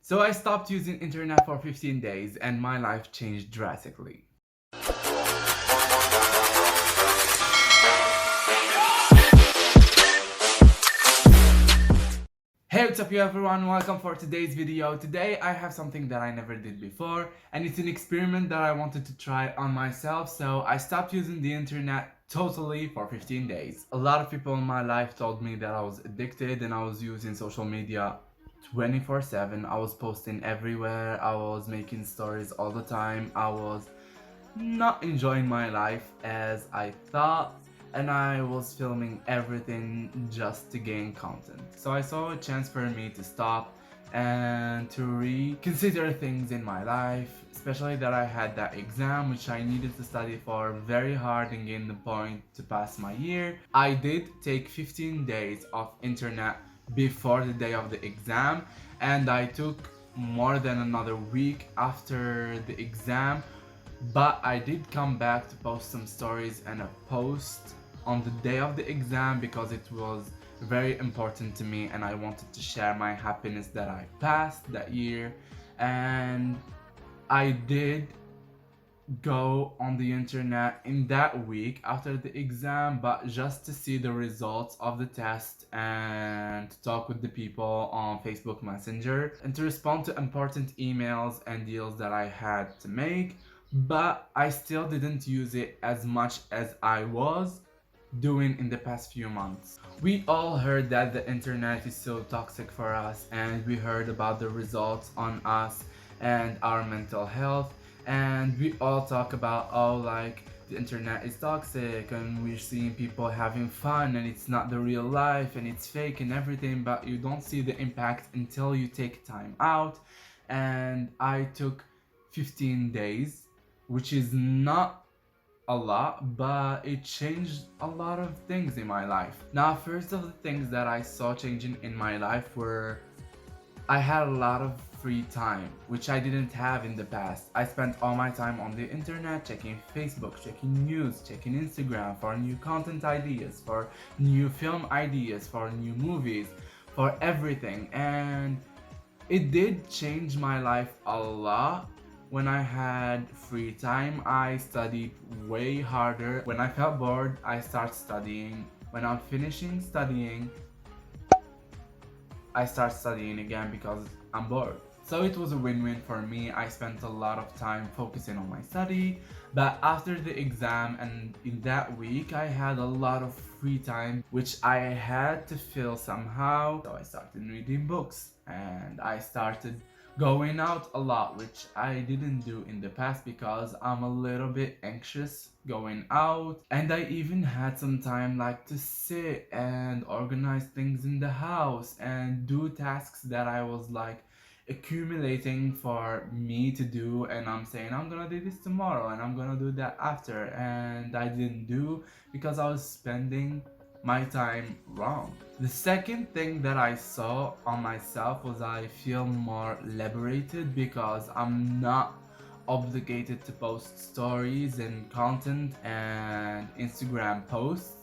So I stopped using internet for 15 days and my life changed drastically. Hey, what's up you everyone, welcome for today's video. Today I have something that I never did before and it's an experiment that I wanted to try on myself, so I stopped using the internet totally for 15 days. A lot of people in my life told me that I was addicted and I was using social media 24/7. I was posting everywhere, I was making stories all the time, I was not enjoying my life as I thought, and I was filming everything just to gain content. So I saw a chance for me to stop and to reconsider things in my life, especially that I had that exam which I needed to study for very hard and gain the point to pass my year. I did take 15 days of internet before the day of the exam, and I took more than another week after the exam, but I did come back to post some stories and a post on the day of the exam because it was very important to me and I wanted to share my happiness that I passed that year. And I did go on the internet in that week after the exam, but just to see the results of the test and to talk with the people on Facebook Messenger and to respond to important emails and deals that I had to make. But I still didn't use it as much as I was doing in the past few months. We all heard that the internet is so toxic for us, and we heard about the results on us and our mental health, and we all talk about, oh, like the internet is toxic and we're seeing people having fun and it's not the real life and it's fake and everything, but you don't see the impact until you take time out. And I took 15 days, which is not a lot, but it changed a lot of things in my life. Now, first of the things that I saw changing in my life were I had a lot of free time, which I didn't have in the past. I spent all my time on the internet, checking Facebook, checking news, checking Instagram for new content ideas, for new film ideas, for new movies, for everything. And it did change my life a lot. When I had free time, I studied way harder. When I felt bored, I start studying. When I'm finishing studying, I start studying again because I'm bored. So it was a win-win for me. I spent a lot of time focusing on my study, but after the exam and in that week I had a lot of free time which I had to fill somehow. So I started reading books and I started going out a lot, which I didn't do in the past because I'm a little bit anxious going out. And I even had some time like to sit and organize things in the house and do tasks that I was like accumulating for me to do, and I'm saying I'm gonna do this tomorrow and I'm gonna do that after, and I didn't do because I was spending my time wrong. The second thing that I saw on myself was I feel more liberated because I'm not obligated to post stories and content and Instagram posts,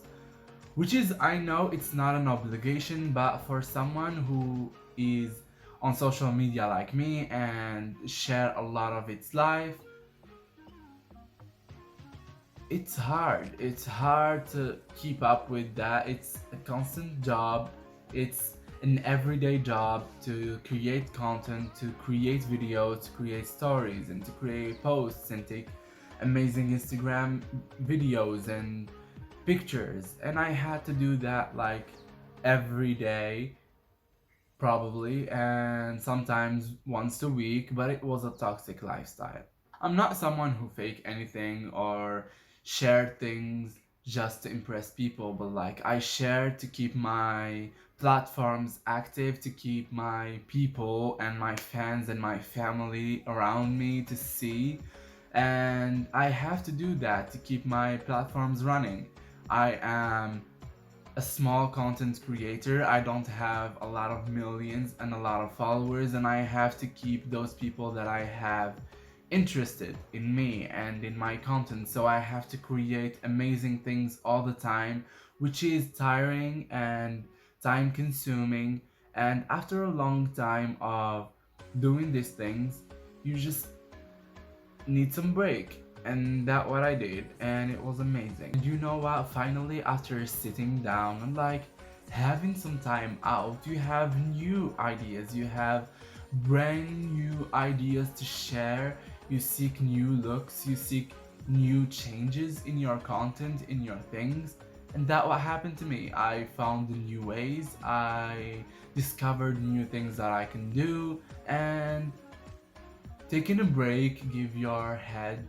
which is, I know it's not an obligation, but for someone who is on social media like me and share a lot of its life, it's hard to keep up with that. It's a constant job, it's an everyday job to create content, to create videos, to create stories, and to create posts and take amazing Instagram videos and pictures. And I had to do that like every day probably, and sometimes once a week, but it was a toxic lifestyle. I'm not someone who fake anything or share things just to impress people, but like I share to keep my platforms active, to keep my people and my fans and my family around me to see, and I have to do that to keep my platforms running. I am a small content creator. I don't have a lot of millions and a lot of followers, and I have to keep those people that I have interested in me and in my content. So I have to create amazing things all the time, which is tiring and time consuming. And after a long time of doing these things, you just need some break. And that's what I did, and it was amazing. And you know what? Finally, after sitting down and like having some time out, you have new ideas, you have brand new ideas to share. You seek new looks, you seek new changes in your content, in your things. And that what happened to me. I found new ways, I discovered new things that I can do, and taking a break give your head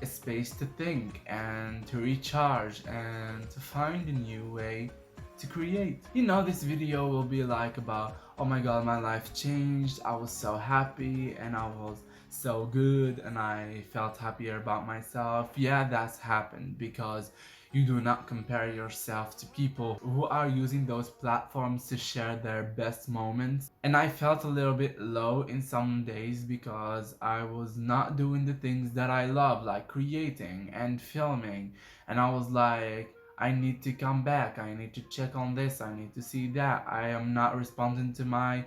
a space to think and to recharge and to find a new way to create. You know, this video will be like about, oh my god, my life changed, I was so happy and I was so good and I felt happier about myself. Yeah, that's happened because you do not compare yourself to people who are using those platforms to share their best moments. And I felt a little bit low in some days because I was not doing the things that I love, like creating and filming. And I was like, I need to come back, I need to check on this, I need to see that. I am not responding to my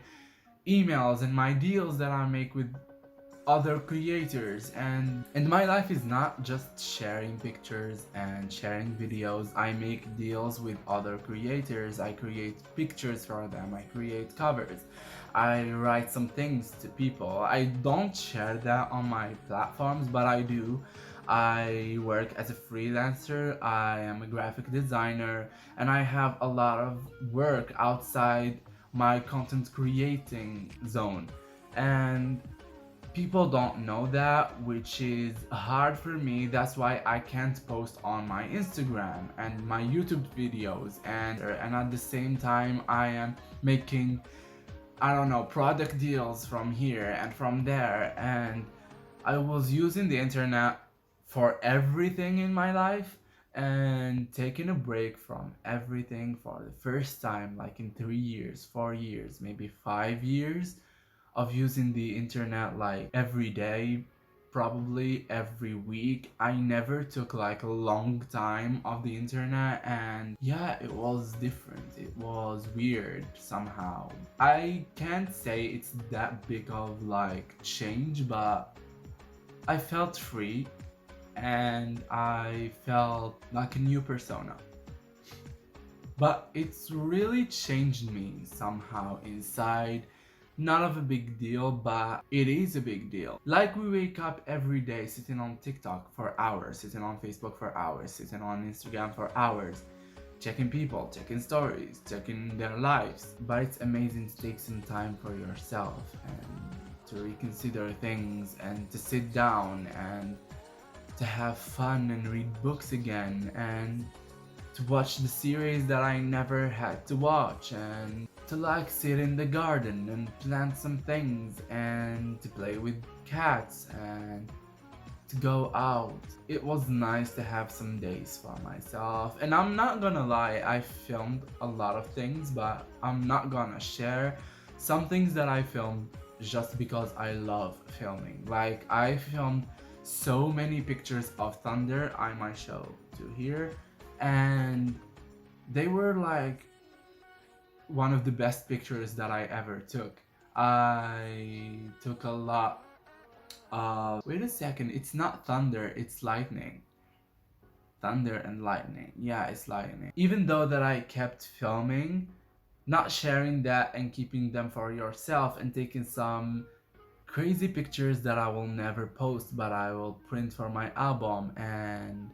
emails and my deals that I make with other creators, and my life is not just sharing pictures and sharing videos. I make deals with other creators, I create pictures for them, I create covers, I write some things to people. I don't share that on my platforms, but I do. I work as a freelancer, I am a graphic designer, and I have a lot of work outside my content creating zone. And people don't know that, which is hard for me. That's why I can't post on my Instagram and my YouTube videos, and at the same time I am making, I don't know, product deals from here and from there. And I was using the internet for everything in my life and taking a break from everything for the first time, like in 3 years, 4 years, maybe 5 years of using the internet like every day, probably every week. I never took like a long time of the internet, and yeah, it was different. It was weird somehow. I can't say it's that big of like change, but I felt free and I felt like a new persona. But it's really changed me somehow inside. Not of a big deal, but it is a big deal. Like we wake up every day sitting on TikTok for hours, sitting on Facebook for hours, sitting on Instagram for hours, checking people, checking stories, checking their lives. But it's amazing to take some time for yourself and to reconsider things and to sit down and to have fun and read books again and to watch the series that I never had to watch, and to like sit in the garden and plant some things and to play with cats and to go out. It was nice to have some days for myself, and I'm not gonna lie, I filmed a lot of things, but I'm not gonna share some things that I filmed just because I love filming. Like I filmed so many pictures of thunder, I might show to here, and they were like one of the best pictures that I ever took. I took a lot of, wait a second, it's not thunder, it's lightning. Thunder and lightning, yeah, it's lightning. Even though that I kept filming, not sharing that and keeping them for yourself and taking some crazy pictures that I will never post, but I will print for my album, and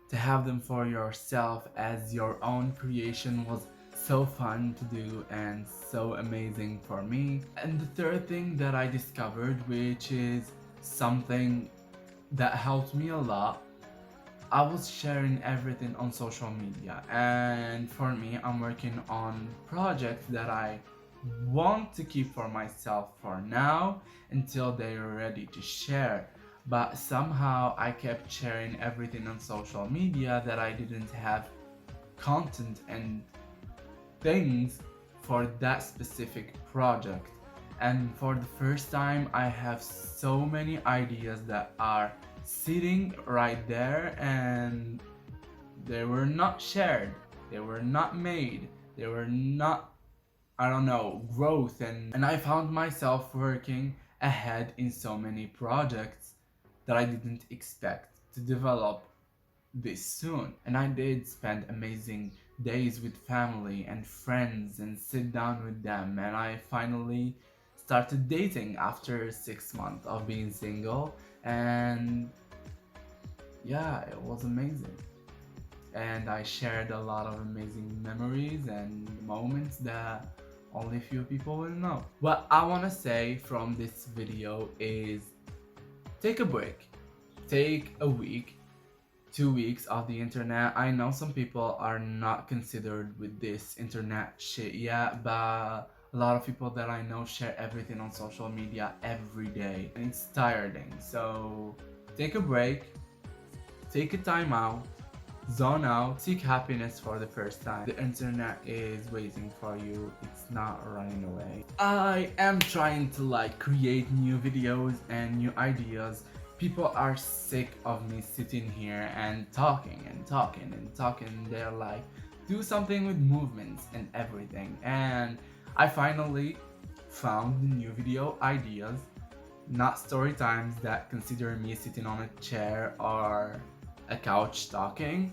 to have them for yourself as your own creation was so fun to do and so amazing for me. And the third thing that I discovered, which is something that helped me a lot, I was sharing everything on social media. And for me, I'm working on projects that I want to keep for myself for now until they are ready to share. But somehow I kept sharing everything on social media that I didn't have content and things for that specific project. And for the first time, I have so many ideas that are sitting right there and they were not shared, they were not made, they were not I don't know, growth, and I found myself working ahead in so many projects that I didn't expect to develop this soon. And I did spend amazing days with family and friends and sit down with them, and I finally started dating after 6 months of being single, and yeah, it was amazing. And I shared a lot of amazing memories and moments that only few people will know. What I want to say from this video is take a break. Take a week, 2 weeks off the internet. I know some people are not considered with this internet shit yet, but a lot of people that I know share everything on social media every day, and it's tiring. So take a break, take a time out, zone out, seek happiness for the first time. The internet is waiting for you, it's not running away. I am trying to create new videos and new ideas. People are sick of me sitting here and talking and talking and talking. They're like, do something with movements and everything. And I finally found new video ideas, not story times that consider me sitting on a chair or a couch talking.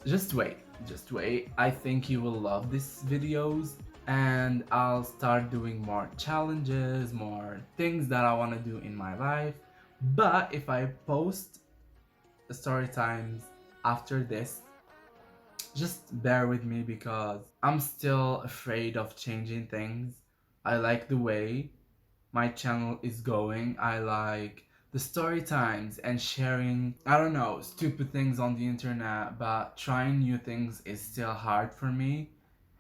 Just wait, just wait. I think you will love these videos, and I'll start doing more challenges, more things that I want to do in my life. But if I post story times after this, just bear with me because I'm still afraid of changing things. I like the way my channel is going. I like the story times and sharing, I don't know, stupid things on the internet, but trying new things is still hard for me,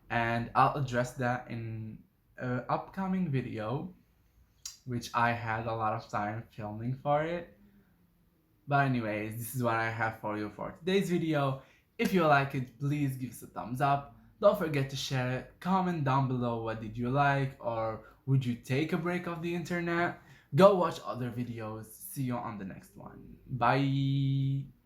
and I'll address that in an upcoming video, which I had a lot of time filming for it. But anyways, this is what I have for you for today's video. If you like it, please give us a thumbs up. Don't forget to share it. Comment down below what did you like, or would you take a break off the internet? Go watch other videos. See you on the next one. Bye!